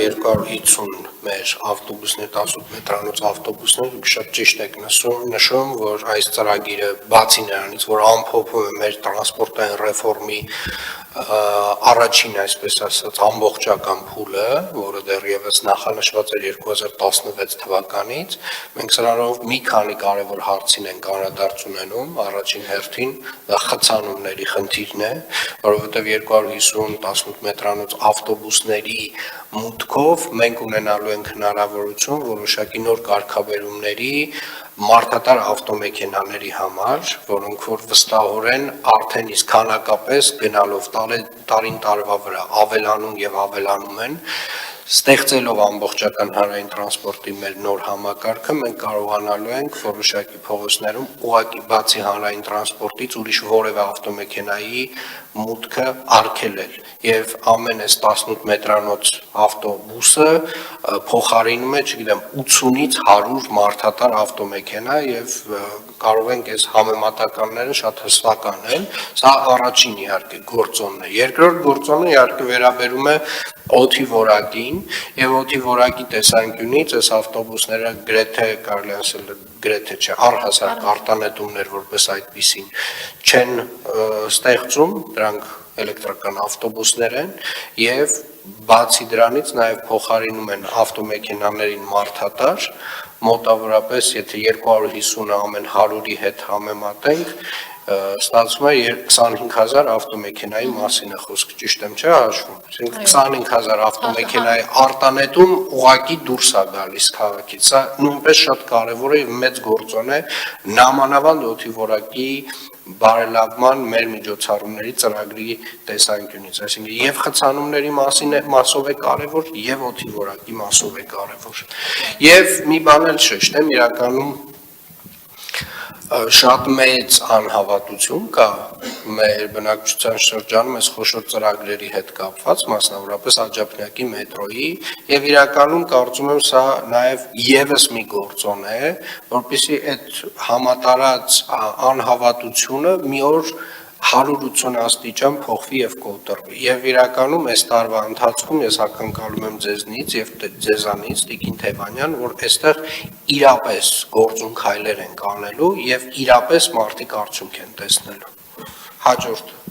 250 մեր ավտոբուսներ, 18 մետրանոց ավտոբուսներ, դուք շատ ճիշտ եք նշում, որ այս ծրագիրը բացի նրանից, որ ամփոփում է մեր տրանսպորտային ռեֆորմի առաջին, այսպես ասած, ամբողջական փուլը, որը դեռևս նախանշված էր 2016 թվականից, մենք սրանով մի քանի կարևոր հարցին ենք անդրադարձ ունենում, առաջին հերթին դա խցանումների խնդիրն է, որովհետև 250 18 մետրանոց ավտոբուսների մուտքով մենք ունենալու ենք հնարավորություն որոշակի նոր կարգավերումների մարդատար ավտոմեքենաների համար, որոնք որ վստահորեն արդեն իսկ քանակապես գնալով տարին տարվա վրա ավելանում եւ ավելանում են, ստեղծելով ամբողջական հանրային տրանսպորտի մեր նոր համակարգը, մենք կարողանալու ենք որոշակի փողոցներում ուղղակի բացի հանրային տրանսպորտից ուրիշ որևէ ավտոմեքենայի մուտքը արգելել եւ ամեն այս 18 մետրանոց ավտոբուսը փոխարինում է, չգիտեմ, 80-ից 100 մարդատար ավտոմեքենա եւ կարող ենք այս համեմատականները շատ հստակ անել։ Սա առաջին իհարկե գործոնն է։ Երկրորդ գործոնը իհարկե վերաբերում է օդի որակին եւ օդի որակի տեսանկյունից այս ավտոբուսները գրեթե կարելի ասել գրեթե չէ առհասարակ արտանետումներ որպես այդպիսին չեն ստեղծում, դրանք էլեկտրական ավտոբուսներ են եւ բացի դրանից նաեւ փոխարինում են ավտոմեքենաներին մարդատար մոտավորապես եթե 250-ը ամեն 100-ի հետ համեմատենք ստացվում է 25000 ավտոմեքենայի մասին է խոսքը, ճիշտ եմ չէ հաշվում, այսինքն 25000 ավտոմեքենայի արտանետում ուղղակի դուրս է գալիս քաղաքից, սա նույնպես շատ կարևոր է եւ մեծ գործոն է նամանավանդ օդի որակի բարելավման մեր միջոցառումների ծրագրի տեսանկյունից, այսինքն եւ խցանումների մասով է կարևոր եւ օդի որակի մասով է կարևոր։ Եվ մի բան էլ շեշտեմ, իրականում շատ մեծ անհավատություն կա մեր բնակչության շրջանում այս խոշոր ծրագրերի հետ կապված, մասնավորապես Աջափնյակի մետրոյի եւ իրականում կարծում եմ սա նաեւ եւս մի գործոն է, որպեսզի այդ համատարած անհավատությունը մի օր 180 աստիճան փոխվի եւ կոտրվի։ Եվ իրականում այս տարվա ընթացքում ես ակնկալում եմ ձեզնից եւ ձեզանից Տիկին Թևանյան, որ այստեղ իրապես գործուն քայլեր են անելու եւ իրապես մարդիկ արդյունք են տեսնելու։ Հաջորդը